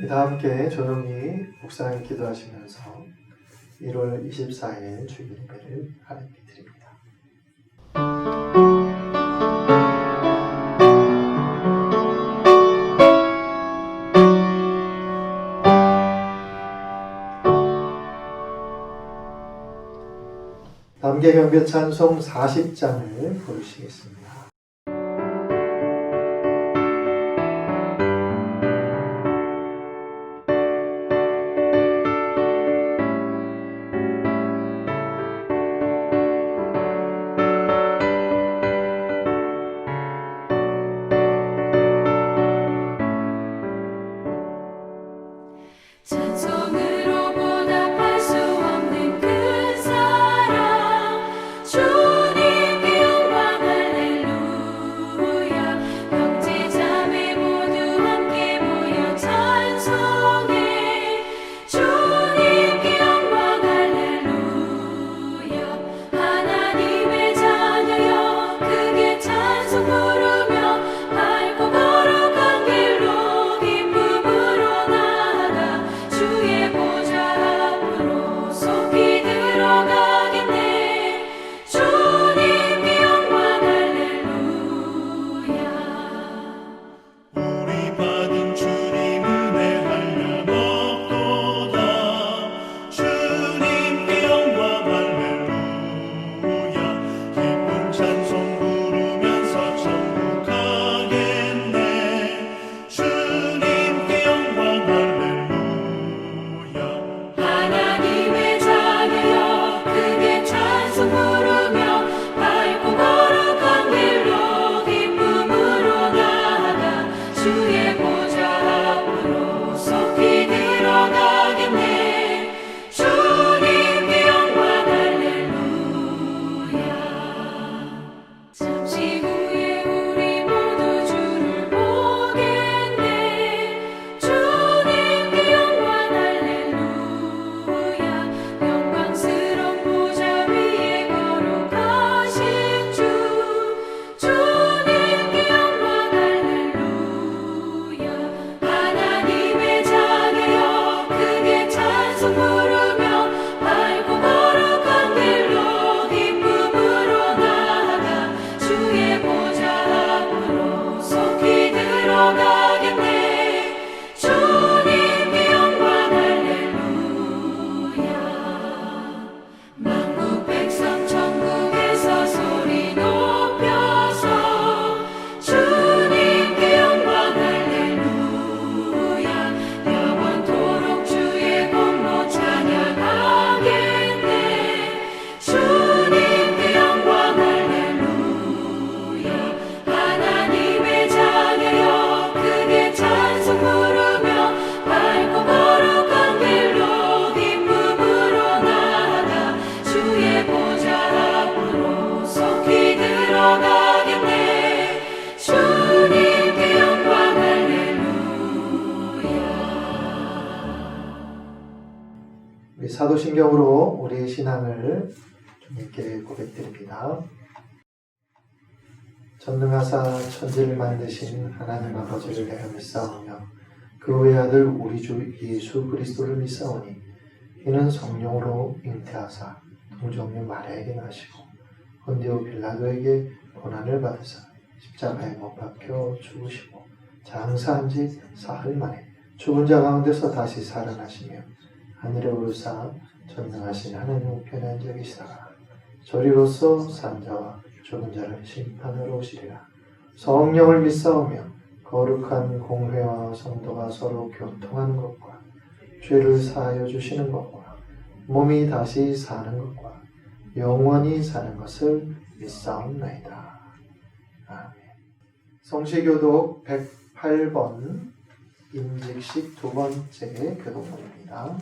다 함께 조용히 묵상을 기도하시면서 1월 24일 주일 예배를 하나님께 드립니다. 남계 명배 찬송 40장을 부르시겠습니다. 사도신경으로 우리의 신앙을 주님께 고백드립니다. 전능하사 천지를 만드신 하나님 아버지를 내가 믿사오며 그 외아들 우리 주 예수 그리스도를 믿사오니 이는 성령으로 잉태하사 동정녀 마리아에게 나시고 본디오 빌라도에게 고난을 받으사 십자가에 못 박혀 죽으시고 장사한 지 사흘 만에 죽은 자 가운데서 다시 살아나시며 하늘에 오르사 전능하신 하나님 우편에 앉아 계시다가 저리로서 산 자와 죽은 자를 심판하러 오시리라. 성령을 믿사오며 거룩한 공회와 성도가 서로 교통하는 것과 죄를 사하여 주시는 것과 몸이 다시 사는 것과 영원히 사는 것을 믿사옵나이다. 아멘. 성시교독 108번 임직식 두 번째 교독문입니다.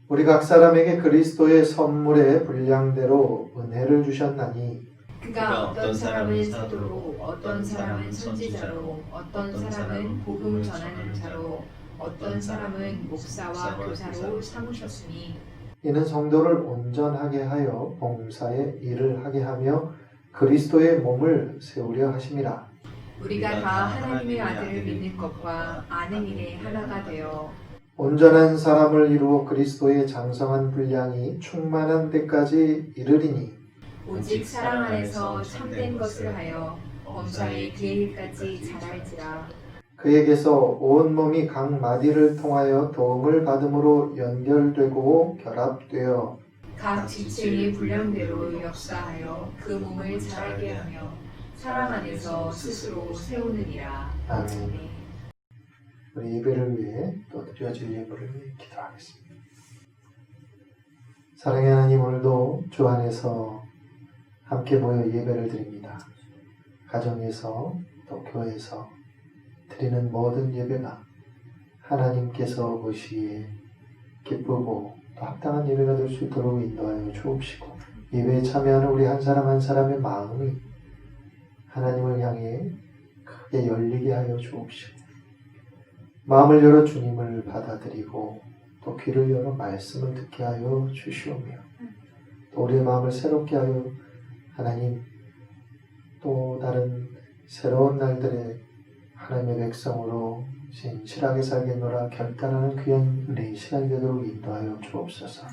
우리 각 사람에게 그리스도의 선물의 분량대로 은혜를 주셨나니 그가 어떤 사람은 사도로, 어떤 사람은 선지자로, 어떤 사람은 복음 전하는 자로, 어떤 사람은 목사와 교사로 삼으셨으니 이는 성도를 온전하게 하여 봉사의 일을 하게 하며 그리스도의 몸을 세우려 하심이라. 우리가 다 하나님의 아들을 믿는 것과 아는 일에 하나가 되어 온전한 사람을 이루어 그리스도의 장성한 분량이 충만한 데까지 이르리니 오직 사랑 안에서 참된 것을 하여 범사에 기일까지 자랄지라. 그에게서 온 몸이 각 마디를 통하여 도움을 받음으로 연결되고 결합되어 각 지체의 분량대로 역사하여 그 몸을 자라게 하며 사랑 안에서 스스로 세우느니라. 아멘. 우리 예배를 위해 또 드려질 예물을 위해 기도하겠습니다. 사랑의 하나님, 오늘도 주 안에서 함께 모여 예배를 드립니다. 가정에서 또 교회에서 드리는 모든 예배가 하나님께서 보시기에 기쁘고 또 합당한 예배가 될 수 있도록 인도하여 주옵시고, 예배에 참여하는 우리 한 사람 한 사람의 마음이 하나님을 향해 크게 열리게 하여 주옵시고, 마음을 열어 주님을 받아들이고 또 귀를 열어 말씀을 듣게 하여 주시오며, 또 우리의 마음을 새롭게 하여 하나님 또 다른 새로운 날들에 하나님의 백성으로 진실하게 살겠노라 결단하는 귀한 은혜의 시간이 되도록 인도하여 주옵소서.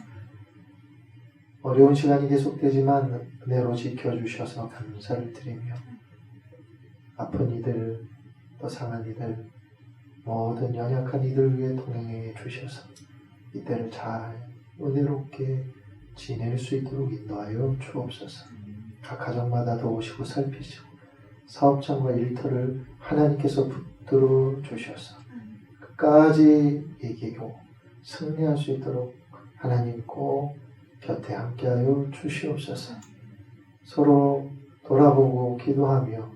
어려운 시간이 계속되지만 은혜로 지켜주셔서 감사를 드리며, 아픈 이들 또 상한 이들 모든 연약한 이들 위해 동행해 주셔서 이때를 잘 은혜롭게 지낼 수 있도록 인도하여 주옵소서. 각 가정마다 도우시고 살피시고 사업장과 일터를 하나님께서 붙들어 주셔서 끝까지 이기고 승리할 수 있도록 하나님 꼭 곁에 함께하여 주시옵소서. 서로 돌아보고 기도하며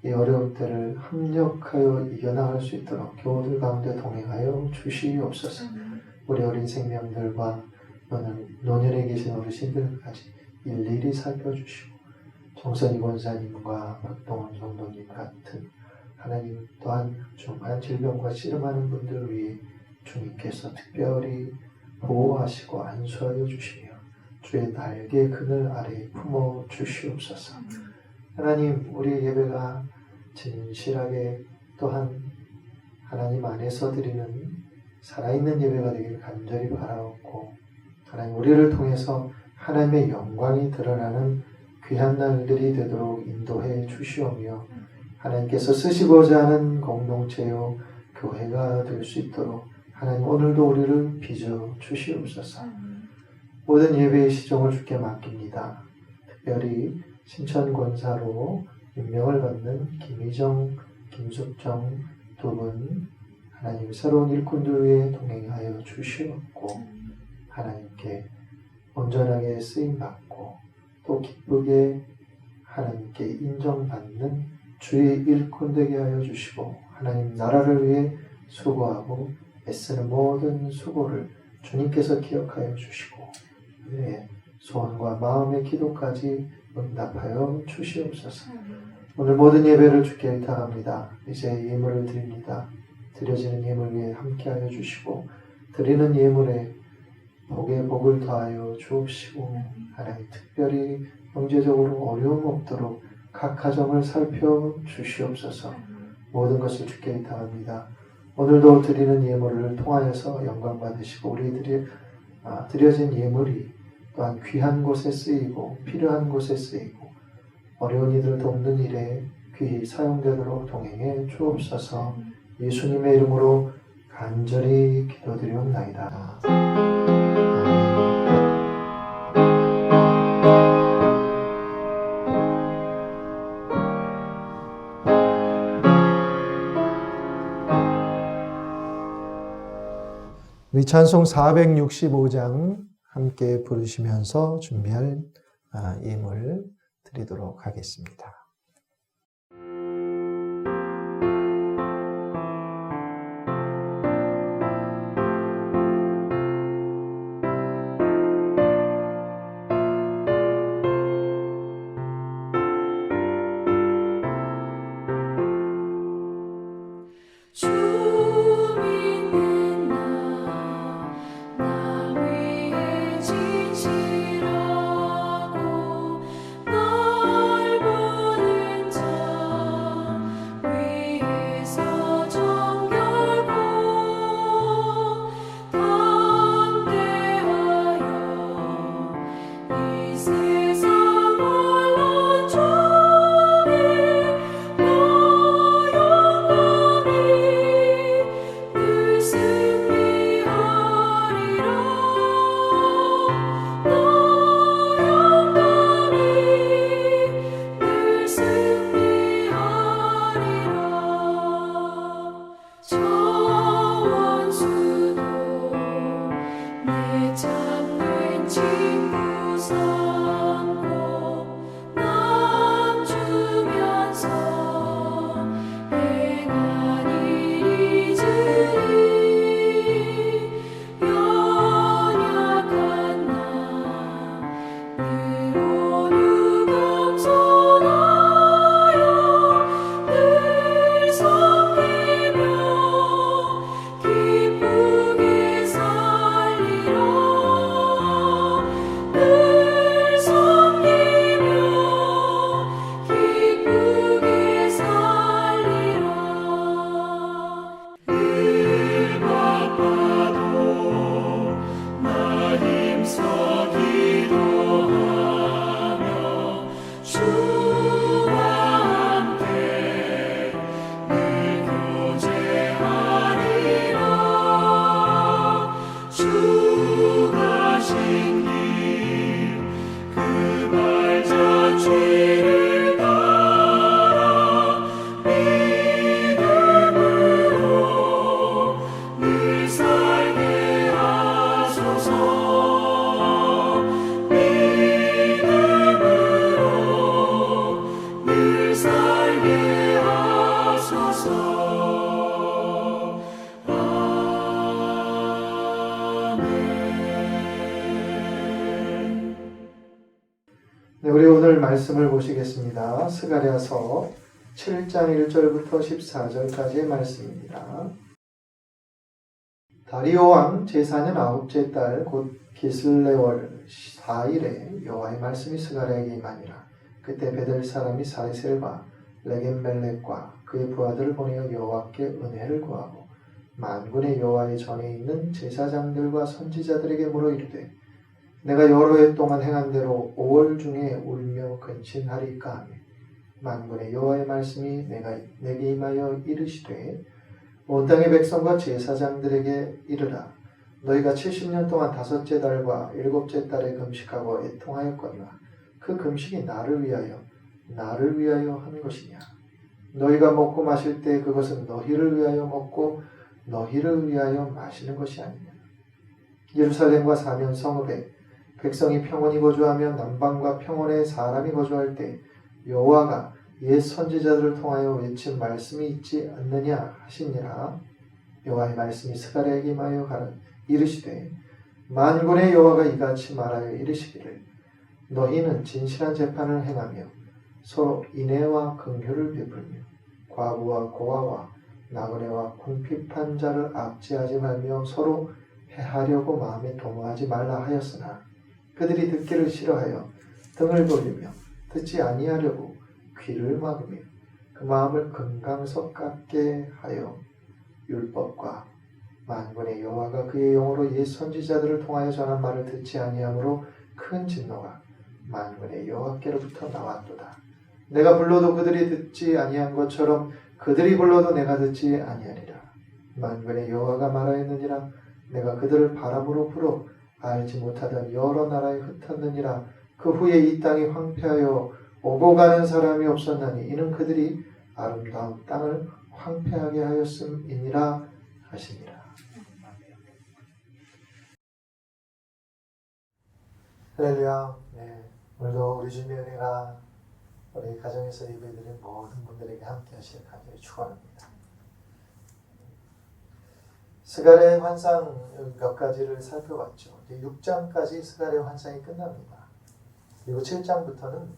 이 어려운 때를 합력하여 이겨나갈 수 있도록 교우들 가운데 동행하여 주시옵소서. 우리 어린 생명들과 노년에 계신 어르신들까지 일일이 살펴주시고, 정선희 권사님과 박동원 성도님 같은 하나님 또한 중한 질병과 씨름하는 분들 위해 주님께서 특별히 보호하시고 안수하여 주시며 주의 날개 그늘 아래 품어 주시옵소서. 하나님, 우리 예배가 진실하게 또한 하나님 안에서 드리는 살아있는 예배가 되길 간절히 바라옵고, 하나님 우리를 통해서 하나님의 영광이 드러나는 귀한 날들이 되도록 인도해 주시오며, 하나님께서 쓰시고자 하는 공동체요 교회가 될 수 있도록 하나님 오늘도 우리를 빚어 주시옵소서. 모든 예배의 시종을 주께 맡깁니다. 특별히 신천 권사로 임명을 받는 김희정, 김숙정 두 분 하나님 새로운 일꾼들 위해 동행하여 주시옵고, 하나님께 온전하게 쓰임받고 또 기쁘게 하나님께 인정받는 주의 일꾼 되게 하여 주시고, 하나님 나라를 위해 수고하고 애쓰는 모든 수고를 주님께서 기억하여 주시고 우리의 소원과 마음의 기도까지 응답하여 주시옵소서. 오늘 모든 예배를 주께 의탁합니다. 이제 예물을 드립니다. 드려지는 예물 위에 함께하여 주시고 드리는 예물에 복에 복을 더하여 주옵시고, 하나님 특별히 경제적으로 어려움 없도록 각 가정을 살펴 주시옵소서. 모든 것을 주께 의탁합니다. 오늘도 드리는 예물을 통하여서 영광 받으시고 우리들이 드려진 예물이 또한 귀한 곳에 쓰이고 필요한 곳에 쓰이고 어려운 이들을 돕는 일에 귀히 사용되도록 동행해 주옵소서. 예수님의 이름으로 간절히 기도드리옵나이다. 우리 찬송 465장 함께 부르시면서 준비할 예물 드리도록 하겠습니다. 널 주와 함께 늘 교제하리라. 주 가신 길 그 발자취를 따라 믿음으로 늘 살게 하소서. 믿음으로 늘 살게 하소서. 네, 우리 오늘 말씀을 보시겠습니다. 스가랴서 7장 1절부터 14절까지의 말씀입니다. 다리오 왕 제4년 9째 달 곧 기슬레월 4일에 여호와의 말씀이 스가랴에게 임하니라. 그때 베델 사람이 사리셀과 레겜멜렉과 그의 부하들을 보내어 여호와께 은혜를 구하고 만군의 여호와의 전에 있는 제사장들과 선지자들에게 물어 이르되 내가 여러 해 동안 행한 대로 5월 중에 울며 근신하리까 하며 만군의 여호와의 말씀이 내게 임하여 이르시되 온 땅의 백성과 제사장들에게 이르라. 너희가 70년 동안 5째 달과 7째 달에 금식하고 애통하였거니와 그 금식이 나를 위하여 한 것이냐. 너희가 먹고 마실 때 그것은 너희를 위하여 먹고 너희를 위하여 마시는 것이 아니냐. 예루살렘과 사면 성읍에 백성이 평온히 거주하며 남방과 평원에 사람이 거주할 때 여호와가 옛 선지자들을 통하여 외친 말씀이 있지 않느냐 하시니라. 여호와의 말씀이 스가랴에게 임하여 이르시되 만군의 여호와가 이같이 말하여 이르시기를 너희는 진실한 재판을 행하며 서로 인애와 긍휼을 베풀며 과부와 고아와 나그네와 궁핍한 자를 압제하지 말며 서로 해하려고 마음에 도모하지 말라 하였으나 그들이 듣기를 싫어하여 등을 돌리며 듣지 아니하려고 귀를 막으며 그 마음을 금강석 같게 하여 율법과 만군의 여호와가 그의 영으로 옛 선지자들을 통하여 전한 말을 듣지 아니하므로 큰 진노가 만군의 여호와께로부터 나왔도다. 내가 불러도 그들이 듣지 아니한 것처럼 그들이 불러도 내가 듣지 아니하리라. 만군의 여호와가 말하였느니라. 내가 그들을 바람으로 불어 알지 못하던 여러 나라에 흩었느니라. 그 후에 이 땅이 황폐하여 오고 가는 사람이 없었나니 이는 그들이 아름다운 땅을 황폐하게 하였음이니라 하시니라. 할렐루야. 네, 오늘도 우리 주님의 은혜가 우리 가정에서 예배드린 모든 분들에게 함께 하시길 간절히 축원합니다. 스가랴의 환상 몇 가지를 살펴봤죠. 6장까지 스가랴의 환상이 끝납니다. 그리고 7장부터는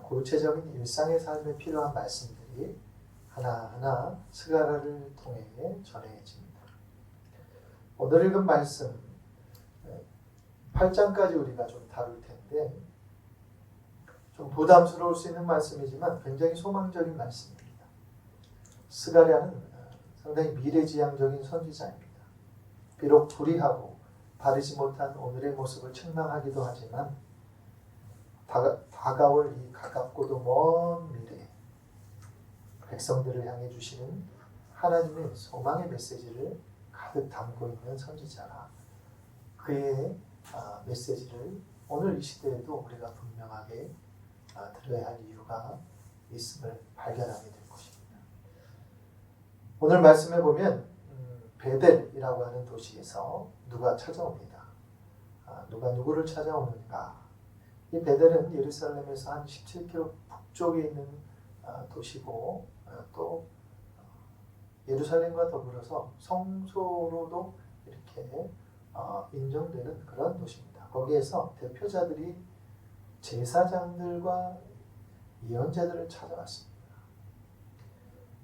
구체적인 일상의 삶에 필요한 말씀들이 하나하나 스가랴를 통해 전해집니다. 오늘 읽은 말씀 8장까지 우리가 좀 다룰 텐데 좀 부담스러울 수 있는 말씀이지만 굉장히 소망적인 말씀입니다. 스가랴는 상당히 미래지향적인 선지자입니다. 비록 불의하고 바르지 못한 오늘의 모습을 책망하기도 하지만 다가올 이 가깝고도 먼 미래 백성들을 향해 주시는 하나님의 소망의 메시지를 가득 담고 있는 선지자라. 그의 메시지를 오늘 이 시대에도 우리가 분명하게 들어야 할 이유가 있음을 발견하게 될 것입니다. 오늘 말씀에 보면 베델이라고 하는 도시에서 누가 찾아옵니다. 누가 누구를 찾아오는가? 이 베델은 예루살렘에서 한 17km 북쪽에 있는 도시고 또 예루살렘과 더불어서 성소로도 이렇게 인정되는 그런 도시입니다. 거기에서 대표자들이 제사장들과 예언자들을 찾아왔습니다.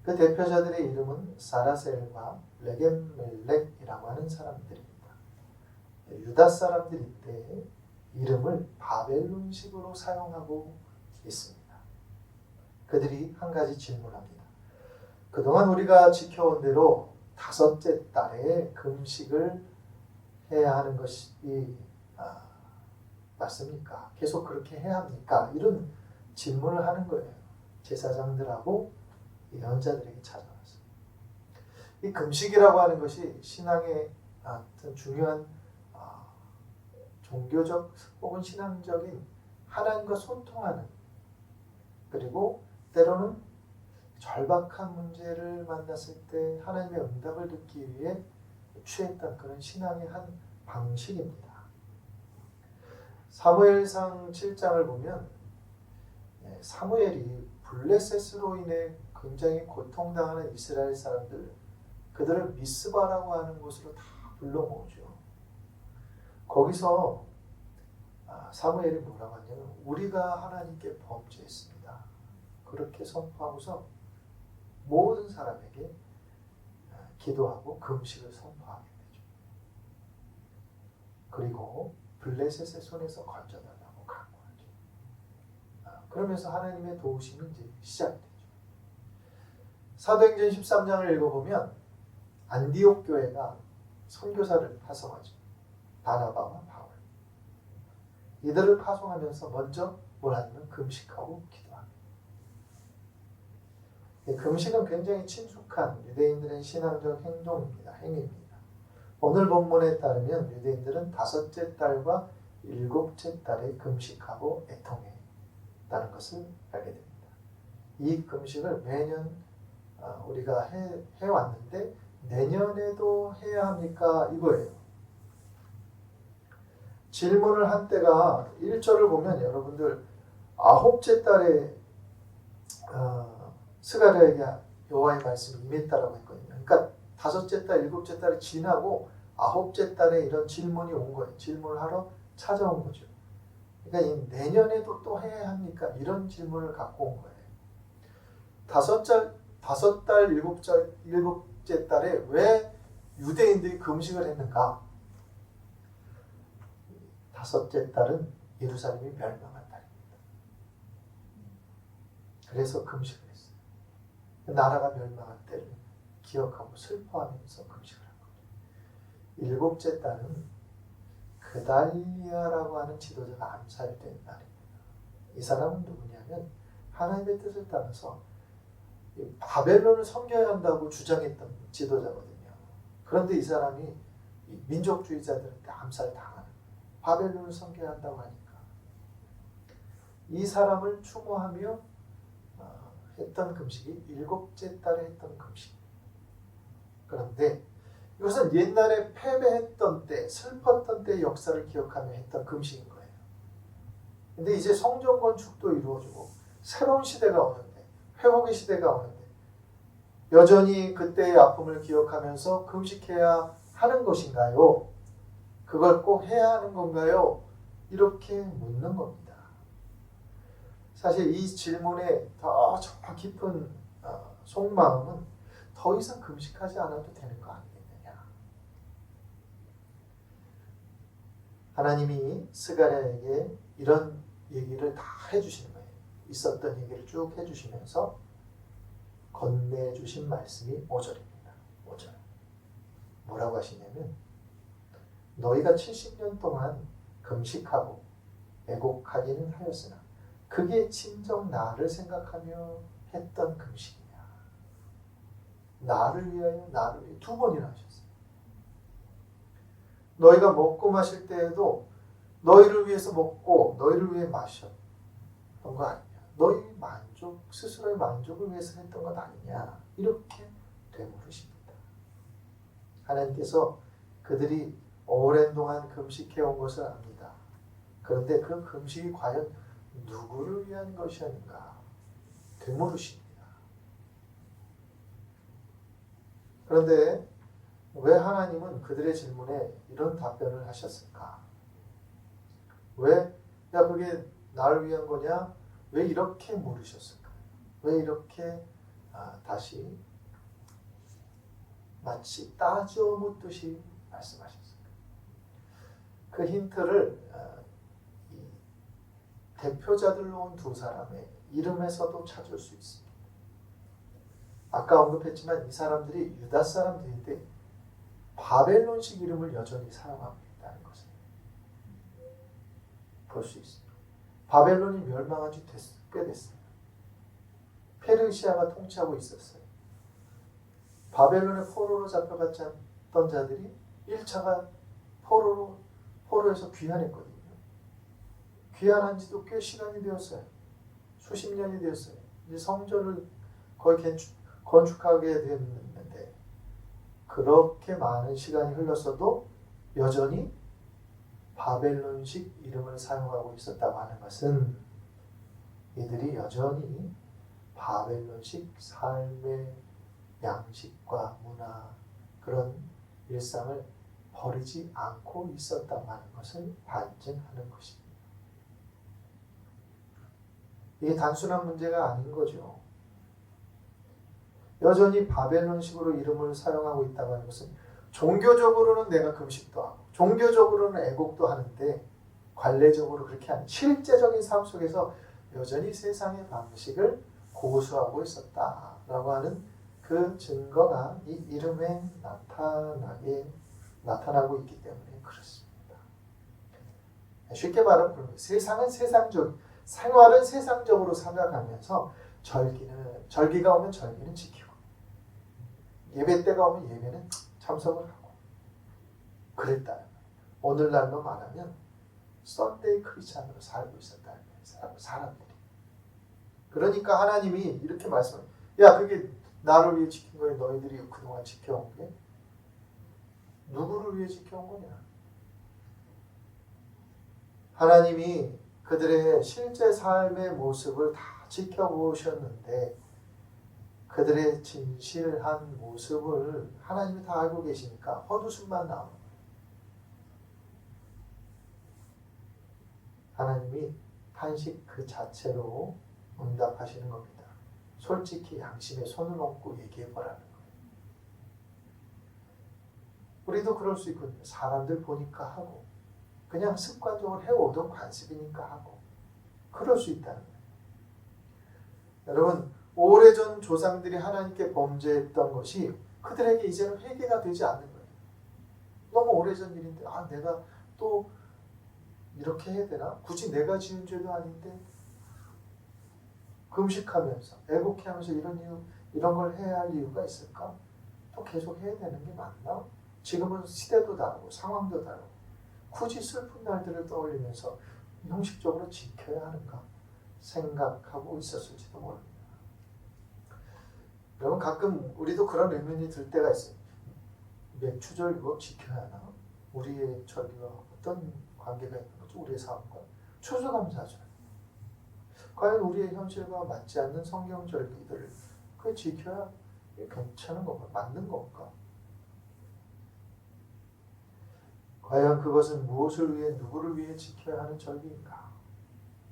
그 대표자들의 이름은 사라셀과 레겜멜렉이라고 하는 사람들입니다. 유다 사람들인데 이름을 바벨론식으로 사용하고 있습니다. 그들이 한 가지 질문합니다. 그동안 우리가 지켜온 대로 5째 달에 금식을 해야 하는 것이 맞습니까? 계속 그렇게 해야 합니까? 이런 질문을 하는 거예요. 제사장들하고 예언자들에게 찾아와서. 이 금식이라고 하는 것이 신앙의 어떤 중요한 종교적 혹은 신앙적인 하나님과 소통하는, 그리고 때로는 절박한 문제를 만났을 때 하나님의 응답을 듣기 위해 취했던 그런 신앙의 한 방식입니다. 사무엘상 7장을 보면 사무엘이 블레셋으로 인해 굉장히 고통당하는 이스라엘 사람들, 그들을 미스바라고 하는 곳으로 다 불러 모으죠. 거기서 사무엘이 뭐라고 하냐면 우리가 하나님께 범죄했습니다. 그렇게 선포하고서 모든 사람에게 기도하고 금식을 선포하게 되죠. 그리고 블레셋의 손에서 건져달라고 간구하죠. 그러면서 하나님의 도우심이 이제 시작되죠. 사도행전 13장을 읽어보면 안디옥 교회가 선교사를 파송하죠. 바나바와 바울. 이들을 파송하면서 먼저 뭘 하냐면 금식하고 기도합니다. 금식은 굉장히 친숙한 유대인들의 신앙적 행위입니다. 오늘 본문에 따르면 유대인들은 5째 달과 7째 달에 금식하고 애통했다는 것을 알게 됩니다. 이 금식을 매년 우리가 해왔는데 내년에도 해야 합니까? 이거예요. 질문을 한 때가 1절을 보면 여러분들 9째 달에 스가랴에게 여호와의 말씀이 임했다라고 했거든요. 그러니까 5째 달, 7째 달이 지나고 9째 달에 이런 질문이 온 거예요. 질문을 하러 찾아온 거죠. 그러니까 이 내년에도 또 해야 합니까? 이런 질문을 갖고 온 거예요. 5달, 7째 달에 왜 유대인들이 금식을 했는가? 5째 달은 예루살렘이 멸망한 달입니다. 그래서 금식을 했어요. 나라가 멸망한 때를 기억하고 슬퍼하면서 금식을 한 거죠. 7째 달은 그달리아라고 하는 지도자가 암살된 날입니다. 이 사람은 누구냐면 하나님의 뜻을 따라서 바벨론을 섬겨야 한다고 주장했던 지도자거든요. 그런데 이 사람이 민족주의자들한테 암살당하는, 바벨론을 섬겨야 한다고 하니까 이 사람을 추모하며 했던 금식이 7째 달에 했던 금식입니다. 그런데 이것은 옛날에 패배했던 때, 슬펐던 때의 역사를 기억하며 했던 금식인 거예요. 근데 이제 성전 건축도 이루어지고 새로운 시대가 오는데, 회복의 시대가 오는데 여전히 그때의 아픔을 기억하면서 금식해야 하는 것인가요? 그걸 꼭 해야 하는 건가요? 이렇게 묻는 겁니다. 사실 이 질문에 더 깊은 속마음은 더 이상 금식하지 않아도 되는 거 아니겠느냐. 하나님이 스가랴에게 이런 얘기를 다 해주시는 거예요. 있었던 얘기를 쭉 해주시면서 건네주신 말씀이 5절입니다. 5절. 뭐라고 하시냐면 너희가 70년 동안 금식하고 애곡하기는 하였으나 그게 진정 나를 생각하며 했던 금식이냐. 나를 위하여, 나를 위해 2번이나 하셨어요. 너희가 먹고 마실 때에도 너희를 위해서 먹고 너희를 위해 마셨던 거 아니냐. 너희 만족, 스스로의 만족을 위해서 했던 것 아니냐. 이렇게 되물으십니다. 하나님께서 그들이 오랜 동안 금식해온 것을 압니다. 그런데 그 금식이 과연 누구를 위한 것이었는가 되물으십니다. 그런데 왜 하나님은 그들의 질문에 이런 답변을 하셨을까? 왜? 야, 그게 나를 위한 거냐? 왜 이렇게 물으셨을까? 왜 이렇게 다시 마치 따져 묻듯이 말씀하셨을까? 그 힌트를 대표자들로 온 2사람의 이름에서도 찾을 수 있습니다. 아까 언급했지만 이 사람들이 유다 사람들인데 바벨론식 이름을 여전히 사용하고 있다는 것을 볼 수 있습니다. 바벨론이 멸망한 지 꽤 됐어요. 페르시아가 통치하고 있었어요. 바벨론의 포로로 잡혀갔던 자들이 1차가 포로에서 귀환했거든요. 귀환한 지도 꽤 시간이 되었어요. 수십 년이 되었어요. 이제 성전을 거의 건축하게 됐는데 그렇게 많은 시간이 흘렀어도 여전히 바벨론식 이름을 사용하고 있었다고 하는 것은 이들이 여전히 바벨론식 삶의 양식과 문화 그런 일상을 버리지 않고 있었다고 하는 것을 반증하는 것입니다. 이게 단순한 문제가 아닌 거죠. 여전히 바벨론식으로 이름을 사용하고 있다고 하는 것은 종교적으로는 내가 금식도 하고 종교적으로는 애곡도 하는데 관례적으로 그렇게 하는 실제적인 삶 속에서 여전히 세상의 방식을 고수하고 있었다라고 하는 그 증거가 이 이름에 나타나고 있기 때문에 그렇습니다. 쉽게 말하면 그런 거예요. 세상은 생활은 세상적으로 살아가면서 절기가 오면 절기는 지키고 예배 때가 오면 예배는 참석을 하고 그랬다. 오늘날로 말하면 썬데이 크리스찬으로 살고 있었다는 거예요. 사람들이. 그러니까 하나님이 이렇게 말씀해요. 야, 그게 나를 위해 지킨 거예요. 너희들이 그동안 지켜온 게. 누구를 위해 지켜온 거냐? 하나님이 그들의 실제 삶의 모습을 다 지켜보셨는데 그들의 진실한 모습을 하나님이 다 알고 계시니까 헛웃음만 나오는 거예요. 하나님이 탄식 그 자체로 응답하시는 겁니다. 솔직히 양심에 손을 얹고 얘기해보라는 거예요. 우리도 그럴 수 있거든요. 사람들 보니까 하고 그냥 습관적으로 해오던 관습이니까 하고 그럴 수 있다는 거예요. 여러분 오래전 조상들이 하나님께 범죄했던 것이 그들에게 이제는 회개가 되지 않는 거예요. 너무 오래전 일인데 내가 또 이렇게 해야 되나? 굳이 내가 지은 죄도 아닌데 금식하면서 애국해하면서 이런 걸 해야 할 이유가 있을까? 또 계속 해야 되는 게 맞나? 지금은 시대도 다르고 상황도 다르고 굳이 슬픈 날들을 떠올리면서 형식적으로 지켜야 하는가 생각하고 있었을지도 모릅니다. 여러분 가끔 우리도 그런 의문이 들 때가 있어요. 맥추절 이거 지켜야 하나? 우리의 절기와 어떤 관계가 있는 거죠? 우리의 삶과 추수감사절. 과연 우리의 현실과 맞지 않는 성경 절기들을 그게 지켜야 괜찮은 건가? 맞는 건가? 과연 그것은 무엇을 위해 누구를 위해 지켜야 하는 절기인가?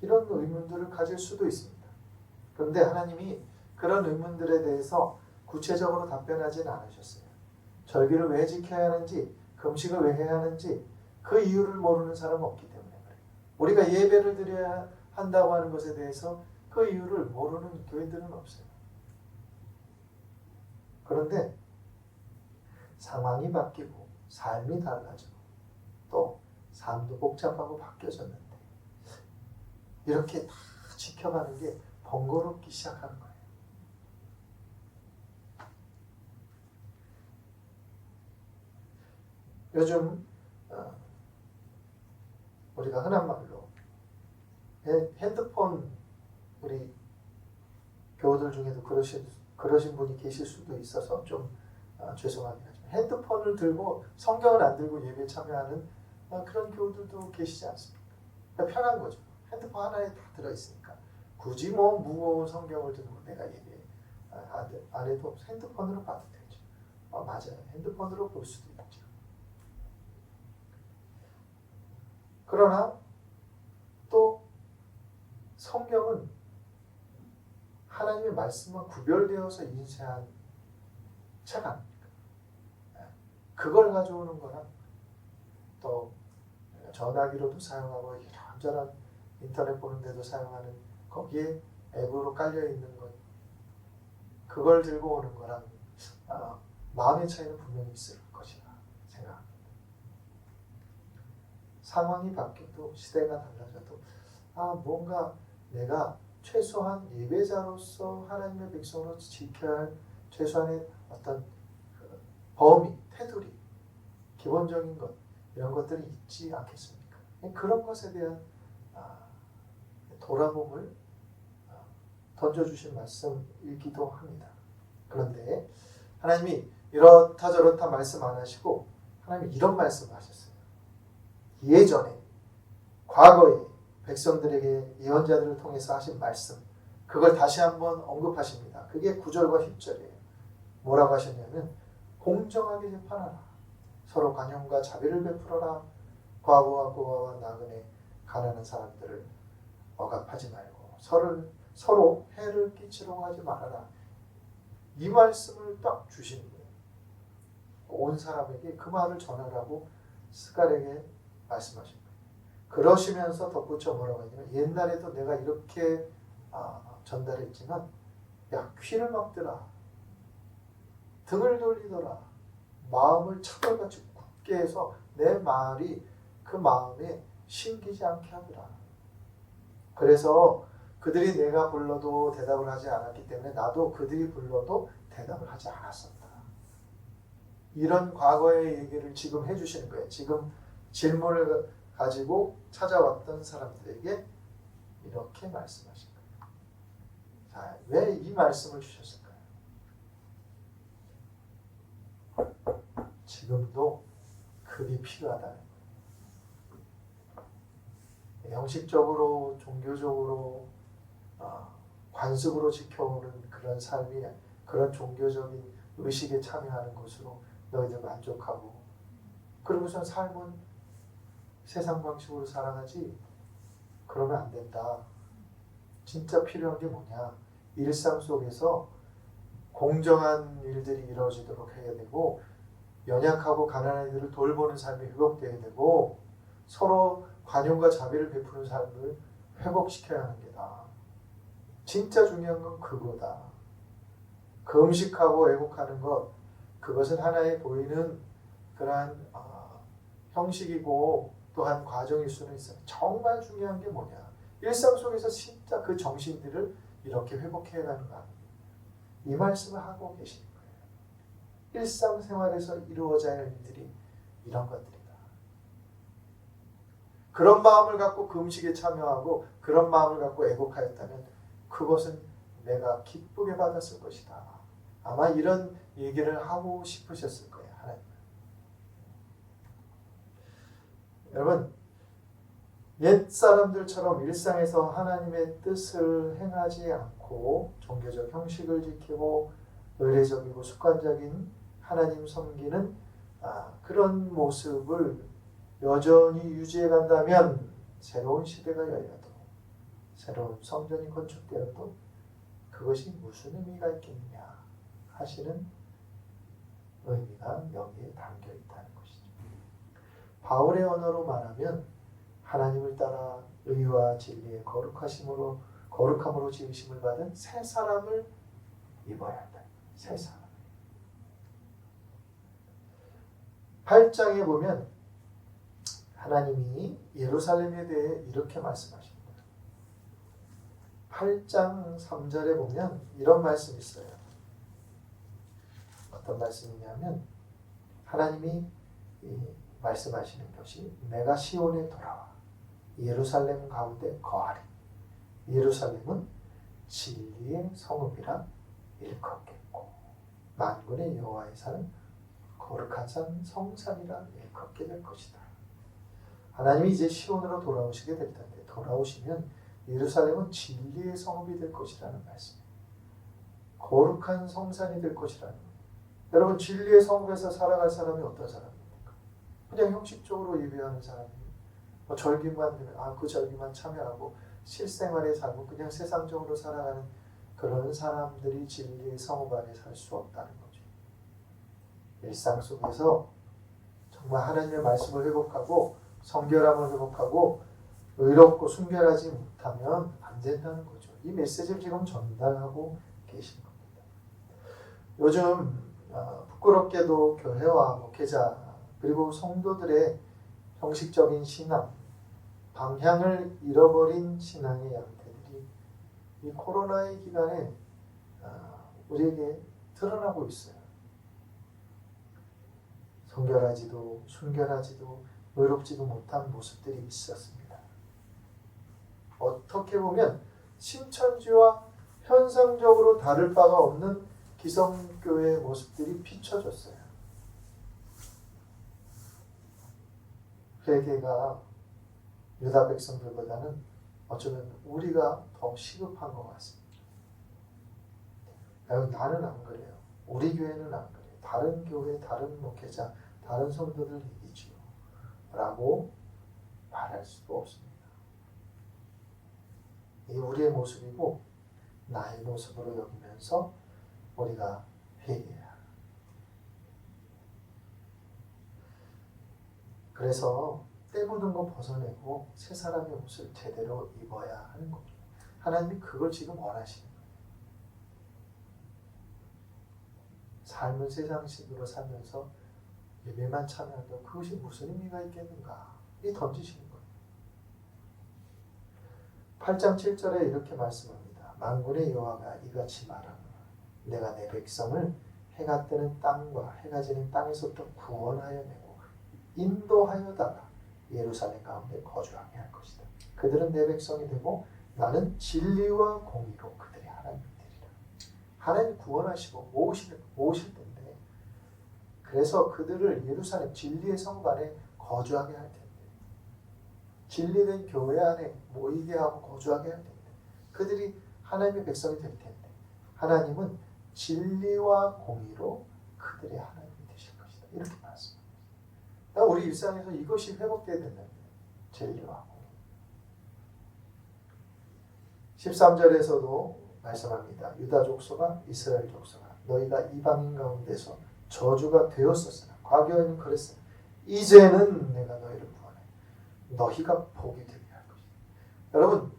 이런 의문들을 가질 수도 있습니다. 그런데 하나님이 그런 의문들에 대해서 구체적으로 답변하지는 않으셨어요. 절기를 왜 지켜야 하는지, 금식을 왜 해야 하는지 그 이유를 모르는 사람은 없기 때문에 그래요. 우리가 예배를 드려야 한다고 하는 것에 대해서 그 이유를 모르는 교회들은 없어요. 그런데 상황이 바뀌고 삶이 달라지고 또 삶도 복잡하고 바뀌어졌는데 이렇게 다 지켜가는 게 번거롭기 시작하는 거예요. 요즘 우리가 흔한 말로 핸드폰 우리 교우들 중에도 그러신 분이 계실 수도 있어서 좀 죄송하긴 하지만 핸드폰을 들고 성경을 안 들고 예배에 참여하는 그런 교우들도 계시지 않습니까? 편한 거죠. 핸드폰 하나에 다 들어있으니까 굳이 무거운 성경을 들고 내가 예배 안 해도 핸드폰으로 봐도 되죠. 맞아요. 핸드폰으로 볼 수도 있죠. 그러나 또 성경은 하나님의 말씀과 구별되어서 인쇄한 책 아닙니까? 그걸 가져오는 거랑 또 전화기로도 사용하고 이런저런 인터넷 보는 데도 사용하는 거기에 앱으로 깔려있는 것 그걸 들고 오는 거랑 마음의 차이는 분명히 있을 것이라 생각합니다. 상황이 바뀌어도 시대가 달라져도 뭔가 내가 최소한 예배자로서 하나님의 백성으로 지켜야 할 최소한의 어떤 그 범위, 테두리, 기본적인 것 이런 것들이 있지 않겠습니까? 그런 것에 대한 돌아봄을 던져주신 말씀이기도 합니다. 그런데 하나님이 이렇다 저렇다 말씀 안 하시고 하나님이 이런 말씀을 하셨어요. 예전에 과거에 백성들에게 예언자들을 통해서 하신 말씀 그걸 다시 한번 언급하십니다. 그게 9절과 10절이에요. 뭐라고 하셨냐면 공정하게 재판하라. 서로 관용과 자비를 베풀어라. 과부와 고아와 나그네 가난한 사람들을 억압하지 말고 서로 해를 끼치려고 하지 말아라. 이 말씀을 딱 주시는 거예요. 온 사람에게 그 말을 전하라고 스갈에게 말씀하신 거예요. 그러시면서 덧붙여 뭐라고 하냐면 옛날에도 내가 이렇게 전달했지만 야 귀를 막더라. 등을 돌리더라. 마음을 차돌같이 굳게 해서 내 말이 그 마음에 심기지 않게 하더라. 그래서 그들이 내가 불러도 대답을 하지 않았기 때문에 나도 그들이 불러도 대답을 하지 않았었다. 이런 과거의 얘기를 지금 해주시는 거예요. 지금 질문을 가지고 찾아왔던 사람들에게 이렇게 말씀하신 거예요. 자, 왜 이 말씀을 주셨을까요? 지금도 그게 필요하다는 거예요. 형식적으로, 종교적으로, 관습으로 지켜오는 그런 삶이 그런 종교적인 의식에 참여하는 것으로 너희들 만족하고 그러고선 삶은 세상 방식으로 살아가지 그러면 안 된다. 진짜 필요한 게 뭐냐? 일상 속에서 공정한 일들이 이루어지도록 해야 되고 연약하고 가난한 이들을 돌보는 삶이 회복되어야 되고 서로 관용과 자비를 베푸는 삶을 회복시켜야 하는 게다. 진짜 중요한 건 그거다. 금식하고 애국하는 것 그것은 하나의 보이는 그러한 형식이고 또한 과정일 수는 있어요. 정말 중요한 게 뭐냐? 일상 속에서 진짜 그 정신들을 이렇게 회복해야 하는 거 아닙니까? 이 말씀을 하고 계시는 거예요. 일상생활에서 이루어져야 할 일들이 이런 것들이다. 그런 마음을 갖고 금식에 참여하고 그런 마음을 갖고 애국하였다면 그것은 내가 기쁘게 받았을 것이다. 아마 이런 얘기를 하고 싶으셨을 거예요. 하나님. 여러분 옛 사람들처럼 일상에서 하나님의 뜻을 행하지 않고 종교적 형식을 지키고 의례적이고 습관적인 하나님 섬기는 그런 모습을 여전히 유지해 간다면 새로운 시대가 열려도 새로운 성전이 건축되어도 그것이 무슨 의미가 있겠느냐 하시는 의미가 여기에 담겨 있다는 것이죠. 바울의 언어로 말하면 하나님을 따라 의와 진리의 거룩함으로 지으심을 받은 새 사람을 입어야 한다. 새 사람. 8장에 보면 하나님이 예루살렘에 대해 이렇게 말씀하십니다. 8장 3절에 보면 이런 말씀이 있어요. 어떤 말씀이냐면 하나님이 말씀하시는 것이 내가 시온에 돌아와 예루살렘 가운데 거하리. 예루살렘은 진리의 성읍이라 일컫겠고 만군의 여호와의 산은 거룩한 산 성산이라 일컫게 될 것이다. 하나님이 이제 시온으로 돌아오시게 될 텐데 돌아오시면 예루살렘은 진리의 성읍이 될 것이라는 말씀이에요. 거룩한 성산이 될 것이라는 거예요. 여러분 진리의 성읍에서 살아갈 사람이 어떤 사람입니까? 그냥 형식적으로 예배하는 사람이에요. 절기만 되면 그 절기만 참여하고 실생활의 삶은 그냥 세상적으로 살아가는 그런 사람들이 진리의 성읍 안에 살 수 없다는 거죠. 일상 속에서 정말 하나님의 말씀을 회복하고 성결함을 회복하고 의롭고 순결하지 못하면 안 된다는 거죠. 이 메시지를 지금 전달하고 계신 겁니다. 요즘 부끄럽게도 교회와 목회자 그리고 성도들의 형식적인 신앙 방향을 잃어버린 신앙의 양태들이 이 코로나의 기간에 우리에게 드러나고 있어요. 성결하지도 순결하지도 의롭지도 못한 모습들이 있었습니다. 어떻게 보면 신천지와 현상적으로 다를 바가 없는 기성교회의 모습들이 비춰졌어요. 회개가 유다 백성들보다는 어쩌면 우리가 더 시급한 것 같습니다. 나는 안 그래요. 우리 교회는 안 그래요. 다른 교회, 다른 목회자, 다른 성도들 얘기죠. 라고 말할 수도 없습니다. 이 우리의 모습이고 나의 모습으로 여기면서 우리가 회개해야 합니다. 그래서 때 묻은 거 벗어내고 새 사람의 옷을 제대로 입어야 하는 겁니다. 하나님이 그걸 지금 원하시는 거예요. 삶을 세상식으로 살면서 예배만 참여한다고 그것이 무슨 의미가 있겠는가? 이 던지시는 거예요. 8장 7절에 이렇게 말씀합니다. 만군의 여호와가 이같이 말하노라. 내가 내 백성을 해가 뜨는 땅과 해가 지는 땅에서부터 구원하여 내고 인도하여다가 예루살렘 가운데 거주하게 할 것이다. 그들은 내 백성이 되고 나는 진리와 공의로 그들의 하나님이 되리라. 하나님 구원하시고 모으실 텐데 그래서 그들을 예루살렘 진리의 성 안에 거주하게 할 텐데 진리된 교회 안에 모이게 하고 거주하게 할 텐데 그들이 하나님의 백성이 될 텐데 하나님은 진리와 공의로 그들의 하나님이 되실 것이다. 이렇게 말씀합니다. 우리 일상에서 이것이 회복되어야 된다는 거예요. 진리와 공의. 13절에서도 말씀합니다. 유다 족속아 이스라엘 족속아 너희가 이방인 가운데서 저주가 되었었으나 과거에는 그랬으나 이제는 내가 너희를 구원해 너희가 복이 되게 할 것이다. 여러분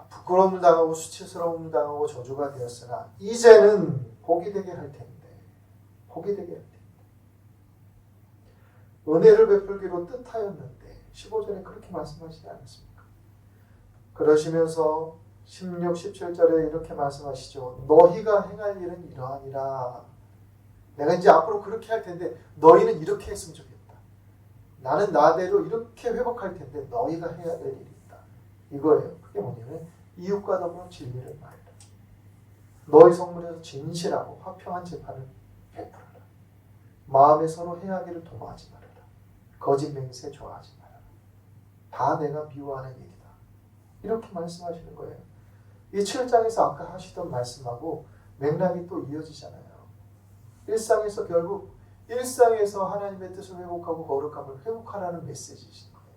부끄러움을 당하고 수치스러움을 당하고 저주가 되었으나 이제는 복이 되게 할 텐데 복이 되게 할 텐데 은혜를 베풀기로 뜻하였는데 15절에 그렇게 말씀하시지 않았습니까? 그러시면서 16, 17절에 이렇게 말씀하시죠. 너희가 행할 일은 이러하니라. 내가 이제 앞으로 그렇게 할 텐데 너희는 이렇게 했으면 좋겠다. 나는 나대로 이렇게 회복할 텐데 너희가 해야 될 일이 있다. 이거예요. 그게 뭐냐면 이웃과 더불어 진리를 말해라. 너희 성문에서 진실하고 화평한 재판을 베풀어라. 마음에 서로 해하기를 도모하지 말아라. 거짓 맹세 좋아하지 말아라. 다 내가 미워하는 일이다. 이렇게 말씀하시는 거예요. 이 7장에서 아까 하시던 말씀하고 맥락이 또 이어지잖아요. 일상에서 결국 일상에서 하나님의 뜻을 회복하고 거룩함을 회복하라는 메시지이신 거예요.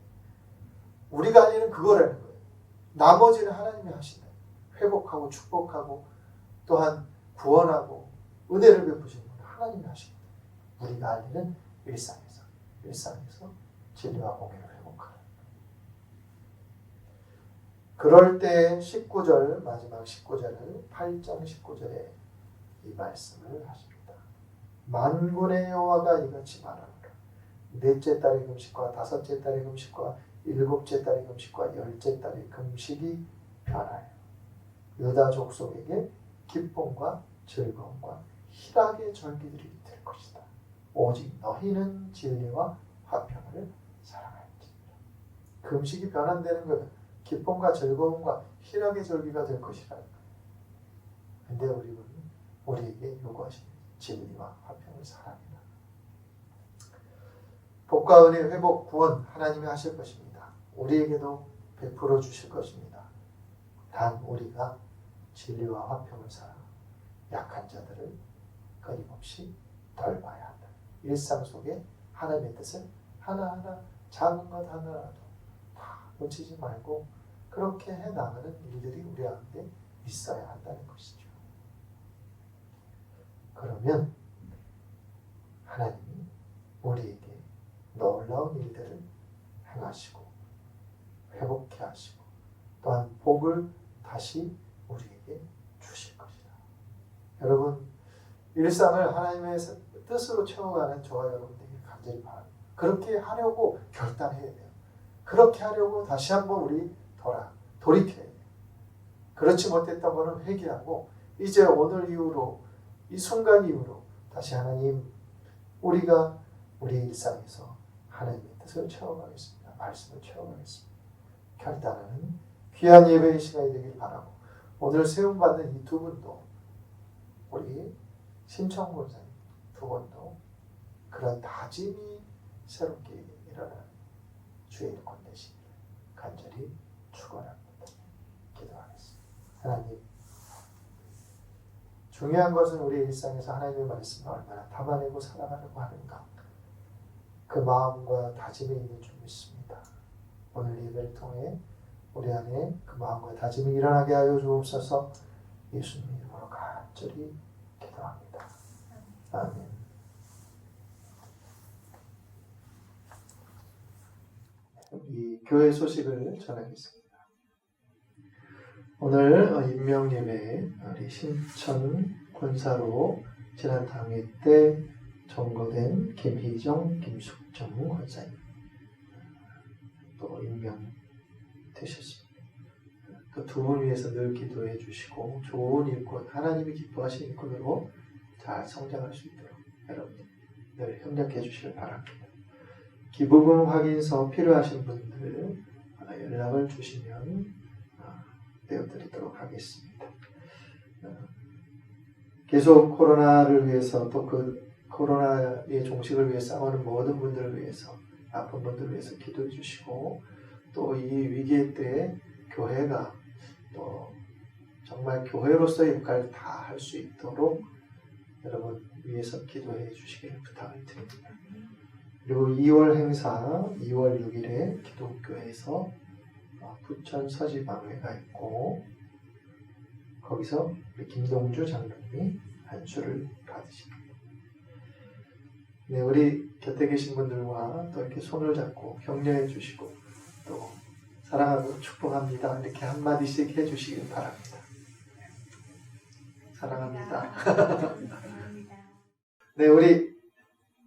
우리가 할 일은 그거라는 거예요. 나머지는 하나님이 하시는 회복하고 축복하고 또한 구원하고 은혜를 베푸시는 건 하나님이 하시는 거예요. 우리가 할 일은 일상에서 진리와 공의를 회복하라. 그럴 때 19절 마지막 19절은 8장 19절에 이 말씀을 하십니다. 만군의 여호와가 이같이 말하노라. 넷째 달의 금식과 다섯째 달의 금식과 일곱째 달의 금식과 열째 달의 금식이 변하여 유다 족속에게 기쁨과 즐거움과 희락의 절기들이 될 것이다. 오직 너희는 진리와 화평을 사랑할지니라. 금식이 변환되는 거예요. 기쁨과 즐거움과 희락의 절기가 될 것이라는 거예요. 근데 우리에게 요구하시는 진리와 화평을 사랑해라. 복과 은혜, 회복, 구원 하나님이 하실 것입니다. 우리에게도 베풀어 주실 것입니다. 단 우리가 진리와 화평을 사랑, 약한 자들을 끊임없이 돌봐야 한다. 일상 속에 하나님의 뜻을 하나하나 작은 것 하나라도 다 놓치지 말고 그렇게 해나가는 일들이 우리 가운데 있어야 한다는 것이죠. 그러면 하나님이 우리에게 놀라운 일들을 행하시고 회복케 하시고 또한 복을 다시 우리에게 주실 것이다. 여러분 일상을 하나님의 뜻으로 채워가는 저와 여러분들에게 간절히 바랍니다. 그렇게 하려고 결단해야 돼요. 그렇게 하려고 다시 한번 우리 돌이켜야 돼요. 그렇지 못했던 것은 회개하고 이제 오늘 이후로 이 순간 이후로 다시 하나님 우리가 우리 일상에서 하나님의 뜻을 채워가겠습니다. 말씀을 채워가겠습니다. 결단하는 귀한 예배의 시간이 되길 바라고 오늘 세움받은 이 두 분도 우리 심청 권사님 두 분도 그런 다짐이 새롭게 일어나는 주의 일꾼 되시기를 간절히 축원합니다. 기도하겠습니다. 하나님, 중요한 것은 우리 일상에서 하나님의 말씀을 얼마나 담아내고 살아가려고 하는가 그 마음과 다짐이 있는 줄 믿습니다. 오늘 예배를 통해 우리 안에 그 마음과 다짐이 일어나게 하여 주옵소서. 예수님 이름으로 간절히 기도합니다. 아멘. 이 교회 소식을 전하겠습니다. 오늘 임명예배에 우리 신천 권사로 지난 당회 때 정거된 김희정, 김숙정 권사님 또 임명되셨습니다. 또 두 분 위해서 늘 기도해 주시고 좋은 일꾼, 하나님이 기뻐하시는 일꾼으로 잘 성장할 수 있도록 여러분 늘 협력해 주시길 바랍니다. 기부금 확인서 필요하신 분들 연락을 주시면 내어드리도록 하겠습니다. 계속 코로나를 위해서 또 그 코로나의 종식을 위해 싸우는 모든 분들을 위해서 아픈 분들을 위해서 기도해 주시고 또 이 위기의 때에 교회가 또 정말 교회로서의 역할을 다 할 수 있도록 여러분 위해서 기도해 주시기를 부탁을 드립니다. 그리고 2월 행사 2월 6일에 기독교회에서 부천 서지방회가 있고 거기서 우리 김동주 장로님이 안수를 받으십니다. 네, 우리 곁에 계신 분들과 또 이렇게 손을 잡고 격려해 주시고 또 사랑하고 축복합니다. 이렇게 한마디씩 해주시길 바랍니다. 사랑합니다. 네, 우리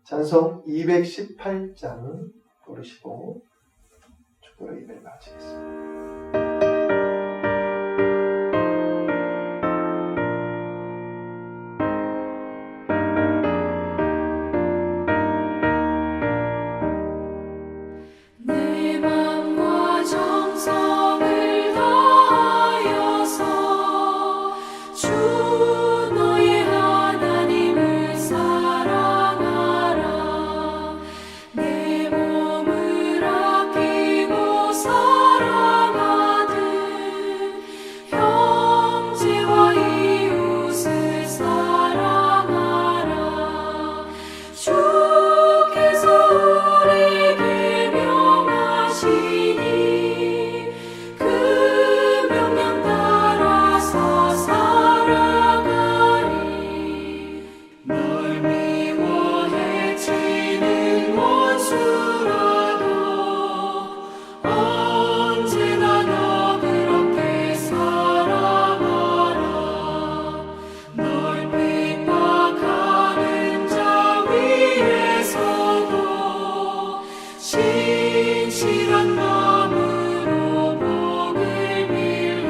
찬송 218장 부르시고 축도로 예배를 마치겠습니다. 내 맘과 정성을 다하여서 주 너의 하나님을 사랑하라. 내 몸을 아끼고 사랑하듯 형제와 이웃을 사랑하라. 주께서 우리에게 명하시니 그 명령 따라서 살아가리. 널 미워해 치는 원수라도 언제나 너그럽게 사랑하라. 널 핍박하는 자 위에서도 신실한 마음으로 복을 빌라.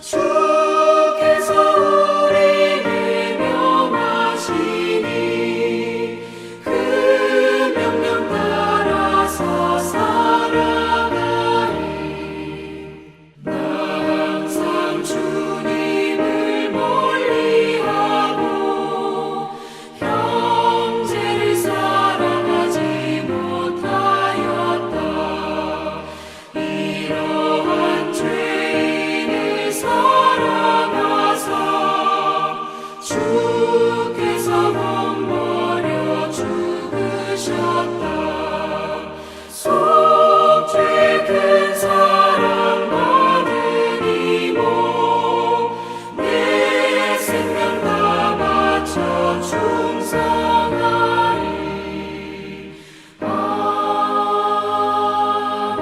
주께서 우리에게 명하시니 그 명령 따라서 살아가리. 나 항상 주님을 멀리하고 형제를 사랑하지 못하였다. 이러한 죄인을 사랑하사 주께서 몸 버려 죽으셨다. 속죄 큰 사랑 받은 이모 내 생명 다 바쳐 충성하리. 아멘.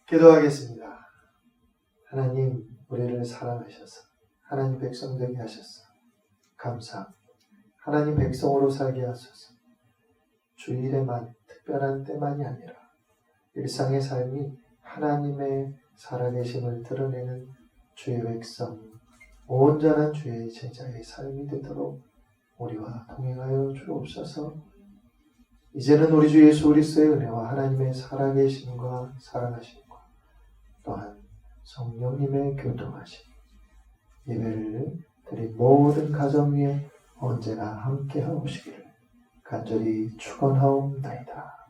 기도하겠습니다. 하나님, 우리를 사랑하셔서 하나님 백성 되게 하셔서 감사합니다. 하나님 백성으로 살게 하소서. 주일에만 특별한 때만이 아니라 일상의 삶이 하나님의 살아계심을 드러내는 주의 백성, 온전한 주의 제자의 삶이 되도록 우리와 동행하여 주옵소서. 이제는 우리 주 예수 그리스도의 은혜와 하나님의 살아계심과 사랑하심과 또한 성령님의 교통하심, 예배를 드린 모든 가정 위에 언제나 함께 하옵시기를 간절히 축원하옵나이다.